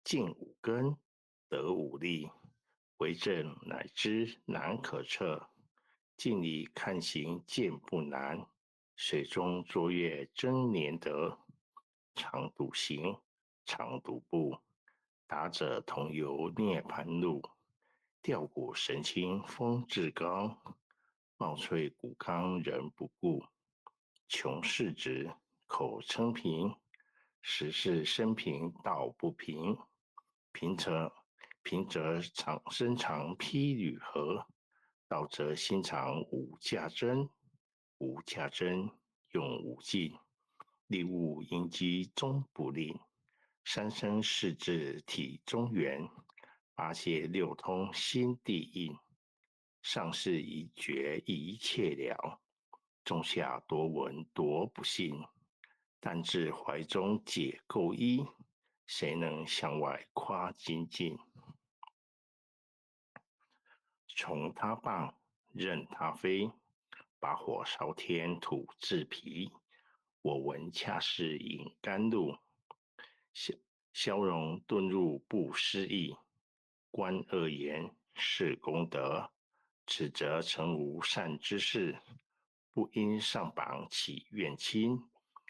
进五根，得五力，为政乃知难可测。镜里看行见不难，水中坐月真廉得。常笃行，常笃步，达者同游涅盘路。吊古神清风至高，貌翠谷康人不顾。穷士直，口称平，实是生平道不平。平则身长披履合，道则心长五价真。五价真，用五尽，利物应机终不吝。三生四至体中原，八泄六通心地应。上士一绝一切了，中下多闻多不信。但至怀中解垢衣，谁能向外夸精进？从他棒，任他飞，把火烧天，土自皮。我闻恰是引甘露，消融遁入不思议。观恶言，是功德，此则成无善之事。不因上榜起怨亲，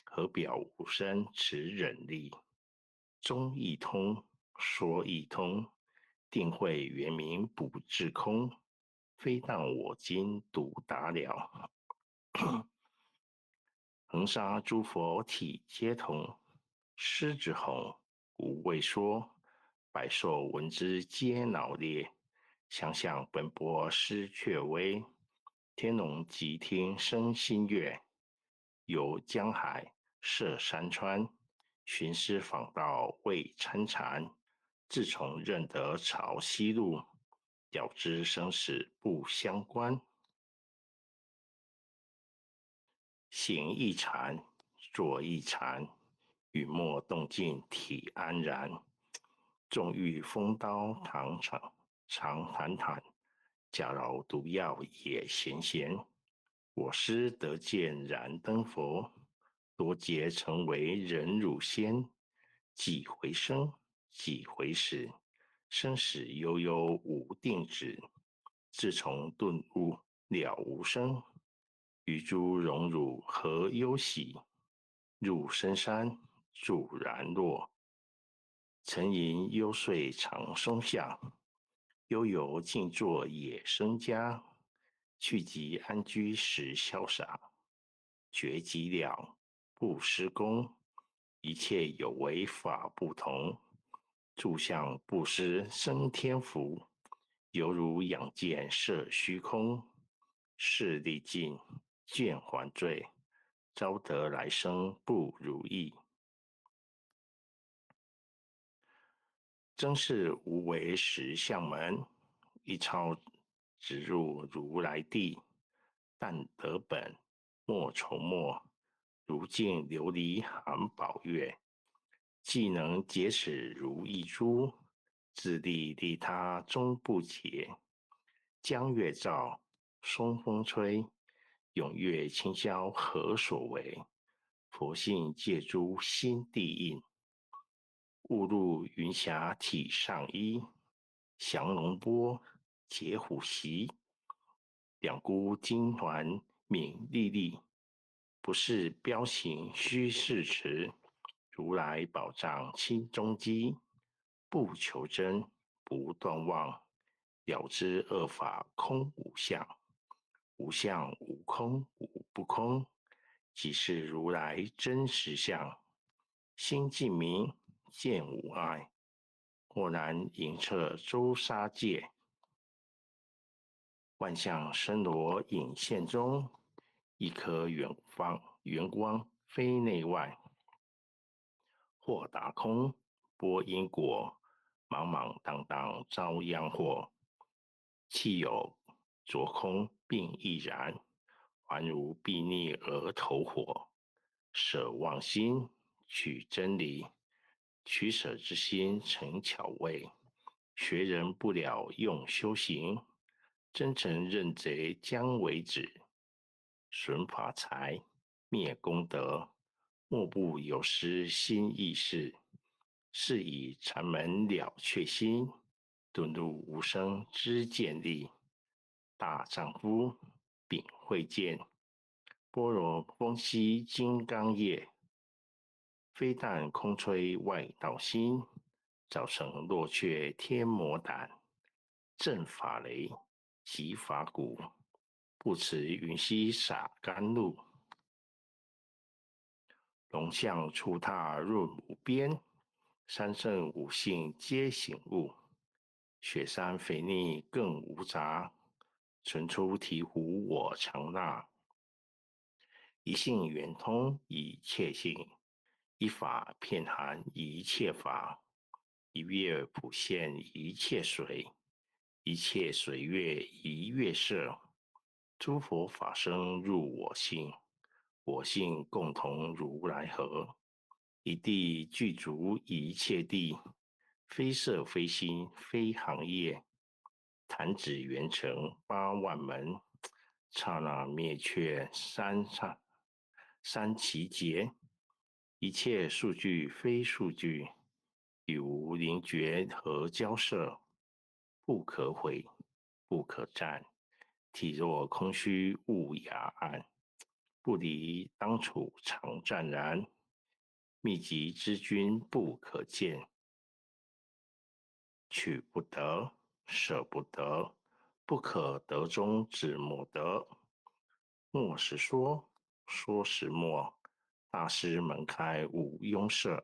何表无声持忍力？中一通，说一通，定会原名不至空。非但我今独达了，恒沙诸佛体皆同。狮子吼，无畏说，百兽闻之皆脑裂。想想本波失却微，天龙即听生心悦。游江海，涉山川，寻师访道未参禅。自从认得潮汐路，了知生死不相关。行一禅，坐一禅，语默动静体安然。纵欲风刀常谈谈，假饶毒药也咸咸。我师得见燃灯佛，多劫成为忍辱仙。几回生，几回死，生死悠悠无定止。自从顿悟了无生，与诸荣辱何忧喜？入深山住然若，沉吟幽邃长松下。悠游静坐野生家，去即安居时潇洒。觉即了，不施功，一切有为法不同。住相不施生天福，犹如养剑射虚空。势力尽，剑还坠，招得来生不如意。真是无为实相门，一抄直入如来地。但得本，莫愁末，如镜琉璃含宝月。既能结此如意珠，自利利他终不竭。江月照，松风吹，踊跃清霄何所为？佛性借诸心地应。误入云霞体上衣，降龙波，解虎袭。两孤金环敏历历，不是标行虚是持。如来宝藏心中机，不求真，不断妄。了知恶法空无相，无相无空无不空，即是如来真实相。心净明，见无碍，豁然迎彻周沙界。万象生罗隐现中，一颗圆光非内外。或打空，波因果，茫茫荡荡遭殃祸。气有着空并亦然，还如睥睨而投火。舍妄心，取真理，取舍之心成巧味。学人不了用修行，真诚认贼将为止。损法财，灭功德，莫不有失心意识。是以禅门了却心，遁入无生之见力。大丈夫秉慧见，般若风息金刚业。非但空吹外道心，早成落却天魔胆。正法雷，即法鼓，不辞云溪洒甘露。龙象触踏润无边，三圣五性皆醒悟。雪山肥腻更无杂，存出醍醐我常纳。一性圆通一切性，一法遍含一切法。一月普现一切水，一切水月一月色。诸佛法身入我性，我性共同如来合。一地具足一切地，非色非心非行业。弹指圆成8万门，刹那灭却三奇劫。一切数据非数据，与无灵觉和交涉，不可毁，不可占。体若空虚物雅暗，不离当处常湛然。秘籍之君不可见，取不得，舍不得，不可得中只莫得。莫时说，说时莫。大师门开无拥塞。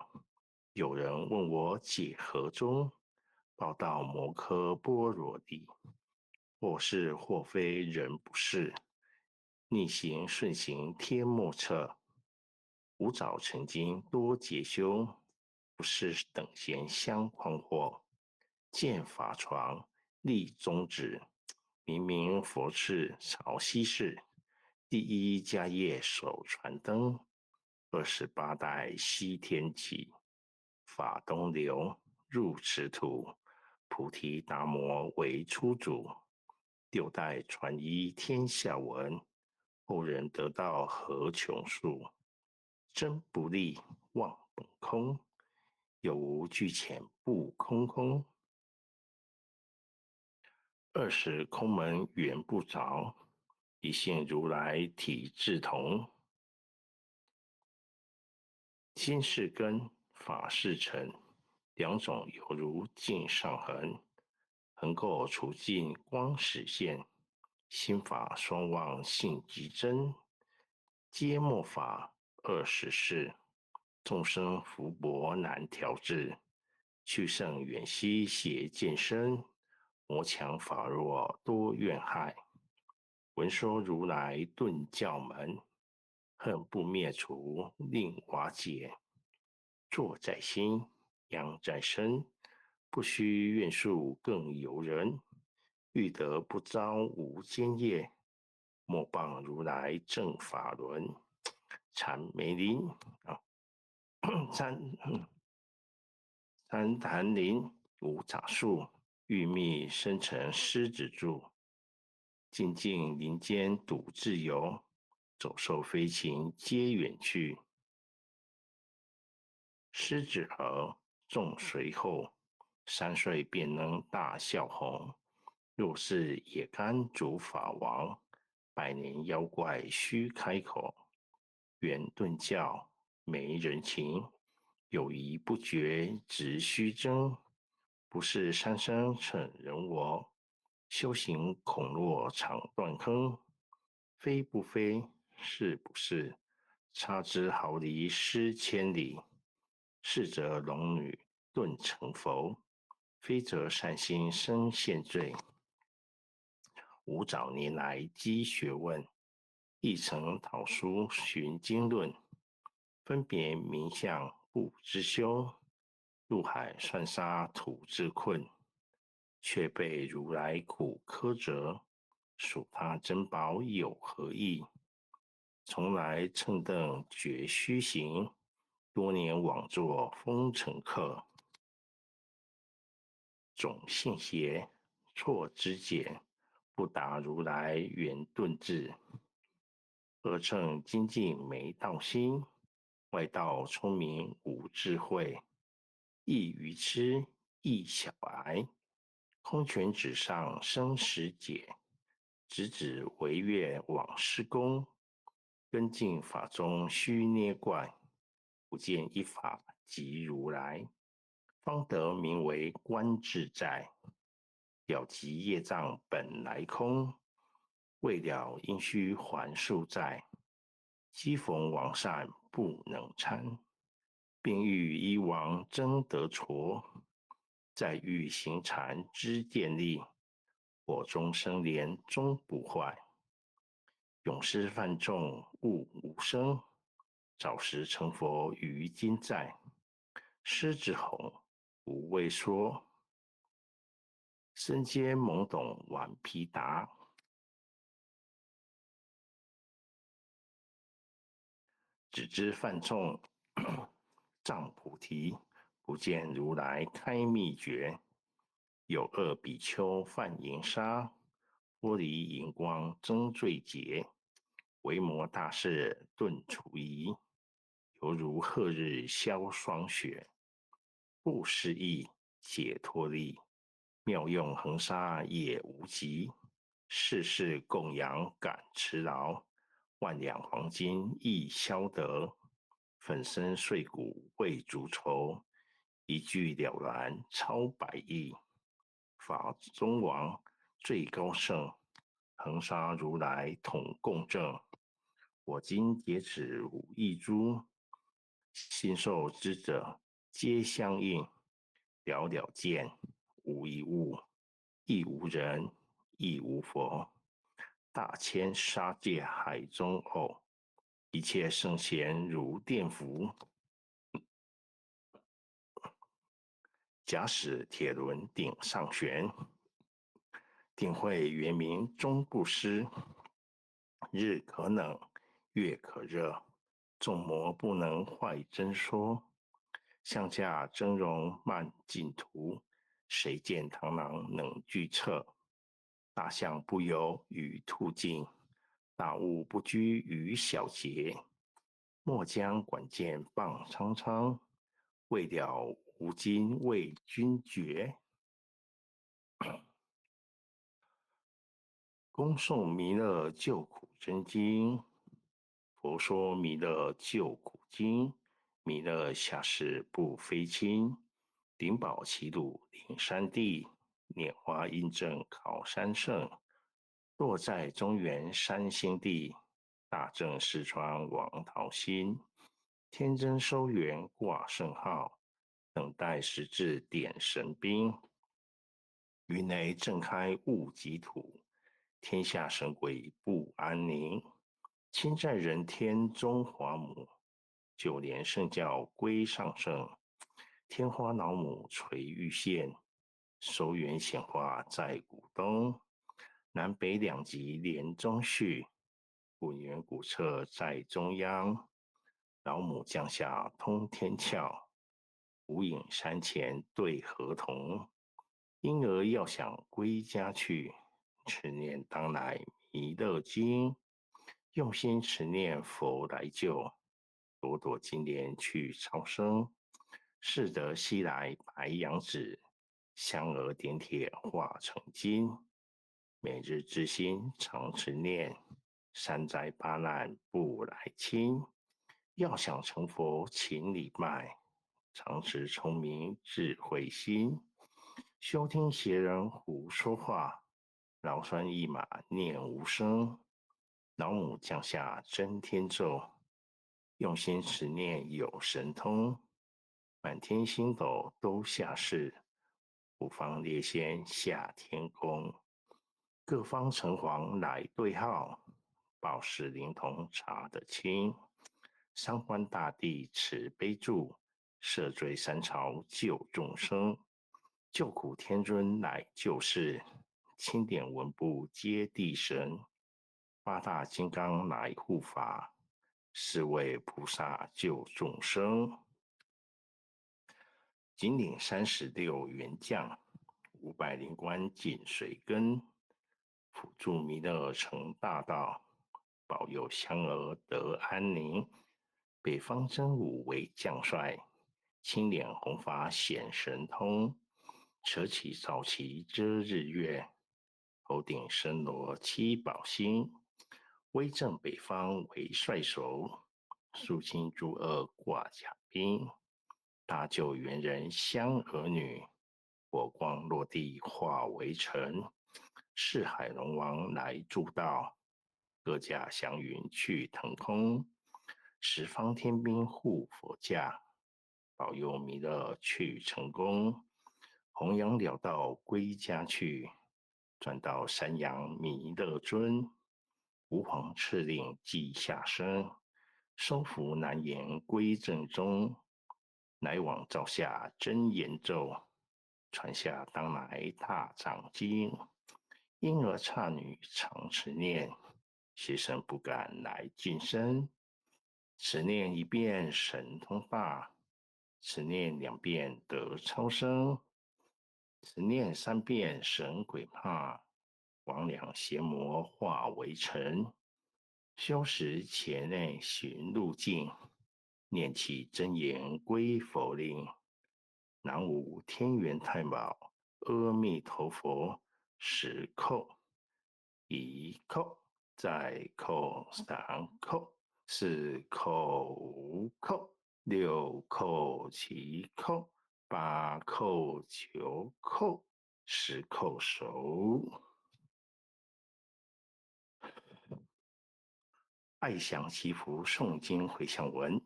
有人问我解何中，报道摩诃般若地。或是或非人不是，逆行顺行天莫测。无早成经多劫修，不是等闲相诳惑。见法床立宗旨，明明佛事朝夕事。第一迦叶手传灯，28代西天起。法东流入池土，菩提达摩为初祖。6代传依天下闻，后人得道何穷数。真不立妄本空，有无俱浅不空空。20空门缘不着，一性如来体自同。心是根，法是尘，两种犹如镜上痕。横垢除尽光实现，心法双旺性极真。皆末法20事，众生福薄难调治。去圣远兮邪见深，魔强法弱多怨害。闻说如来顿教门，恨不灭除令瓦解。坐在心，殃在身，不须怨诉更尤人。欲得不遭无间业，莫谤如来正法轮。禅梅林啊，参檀林无杂树，玉密生成狮子柱。静静林间独自游，走兽飞禽皆远去。狮子儿众随后，3岁便能大笑红。若是也甘主法王，100年妖怪须开口。圆顿教没人情，友谊不绝直须争。不是三生逞人我，修行恐落常断坑。非不非，是不是，差之毫厘失千里。是则龙女顿成佛，非则善心生现罪。吾早年来积学问，亦曾讨书寻经论。分别名相不知修，入海算沙土自困。却被如来苦苛责，数他珍宝有何益？从来乘凳觉虚行，多年枉作风尘客。总信邪，错知解，不达如来圆顿智。恶乘精进没道心，外道聪明无智慧。亦愚痴，亦小癌。空泉纸上生时解，直指惟越往施功。根尽法中须捏怪，不见一法即如来。方得名为观自在。了即业障本来空，未了应须还数债。昔逢王善不能参，并欲依王争得挫。再欲行禅知见力，火中生莲终不坏。永失犯众悟无生，早时成佛于今在。狮子吼，无畏缩，身皆懵懂顽皮达。只知犯众障菩提，不见如来开秘诀。有恶比丘犯淫杀，脱离荧光增罪劫。维摩大士顿除疑，犹如赫日消霜雪。不思议，解脱力，妙用恒沙也无极。世事供养感持劳，万两黄金亦消得。粉身碎骨为足筹，一句了然超百亿。法中王最高圣，恒沙如来统共正。我今截止五亿株，心受之者皆相应。了了见，无一物，亦无人，亦无佛。大千沙界海中偶，一切圣贤如电符。假使铁轮顶上悬，定会原名终不失。日可冷，月可热，众魔不能坏真说。向下真容慢净土，谁见螳螂能拒策？大象不游于兔径，大物不居于小节。莫将管见棒苍苍，未了无今为君绝。恭诵弥勒救苦真经。佛说弥勒救苦经，弥勒下世不非亲。灵宝齐鲁灵山地，拈花印证考山圣。落在中原山心地，大正四川王桃心。天真收元挂圣号，等待时至点神兵。云雷震开雾极土，天下神鬼不安宁。亲在人天中华母，就连圣教归上圣。天花老母垂玉线，收元显化在古东。南北两极连中续，滚圆古刹在中央。老母降下通天窍，无影山前对河童。婴儿要想归家去，持念当来弥勒经。用心持念佛来救，朵朵金莲去超生。适得西来白羊子，香而点铁化成金。每日之心常持念，三灾八难不来侵。要想成佛勤礼拜，常持聪明智慧心。休听邪人胡说话，劳酸一马念无声。老母降下真天咒，用心持念有神通。满天星斗都下世，五方列仙下天宫。各方城隍来对号，报时灵童查得清。三官大帝慈悲助，赦罪三朝救众生。救苦天尊来救世，钦点文部接地神。八大金刚来护法，四位菩萨救众生。金顶36元将，500灵官紧随跟。辅助弥勒成大道，保佑香儿得安宁。北方真武为将帅，青脸红发显神通，扯起早旗遮日月，头顶身罗七宝星，威震北方为帅首，肃清诸恶挂甲兵，搭救猿人香儿女，火光落地化为尘，四海龙王来助道，各驾祥云去腾空，十方天兵护佛驾，保佑弥勒去成功，弘扬了道归家去，转到山阳弥勒尊，吾皇敕令即下生，收服难言归正中，乃往照下真言咒，传下当来大藏经，婴儿刹女常持念，邪神不敢来近身，此念一遍神通大，此念两遍得超生，此念三遍神鬼怕，魍魉邪魔化为尘。修时前内寻路径，念起真言归佛令。南无天元太保，阿弥陀佛，十叩，一叩，再叩三叩，四叩五叩，六叩七叩，八叩九叩，十叩首。爱享祈福诵经回向文，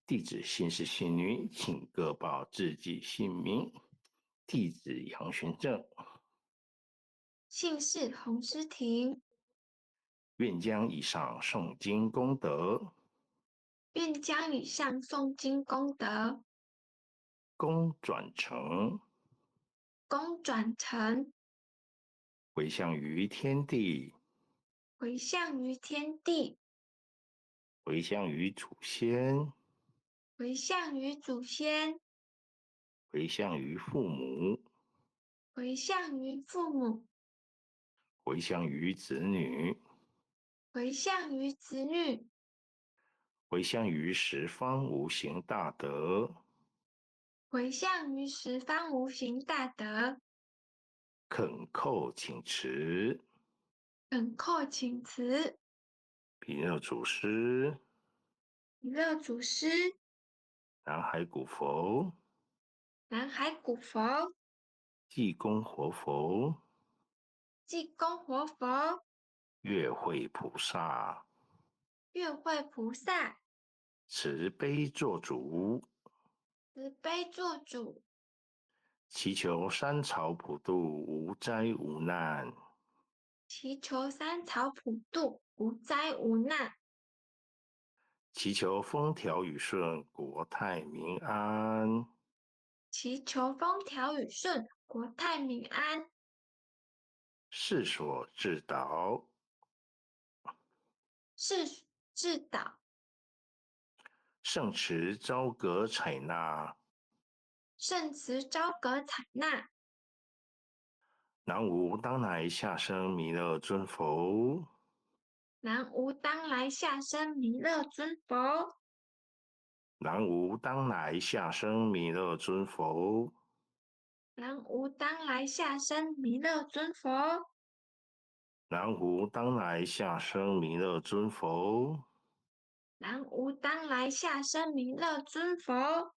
弟子姓氏姓名，请各报自己姓名。弟子杨玄正，姓氏洪诗婷，愿将以上诵经功德，愿将以上诵经功德，功转成，功转成，回向于天地，回向于天地，回向于祖先，回向于祖先，回向于父母，回向于父母，回向于子女，回向于子女，回向于十方无形大德，回向于十方无形大德，恳叩请辞。恳叩请辞。弥勒祖师，弥勒祖师，南海古佛，南海古佛，济公活佛，济公活佛，月慧菩萨，月慧菩萨，慈悲做主，慈悲做主，祈求三草普渡，无灾无难。祈求三草普渡，无灾无难。祈求风调雨顺，国泰民安。祈求风调雨顺，国泰民安。世所至导，是至导，圣池朝阁采纳。圣慈昭阁采纳。南无当来下生弥勒尊佛。南无当来下生弥勒尊佛。南无当来下生弥勒尊佛。南无当来下生弥勒尊佛。南无当来下生弥勒尊佛。南无当来下生弥勒尊佛。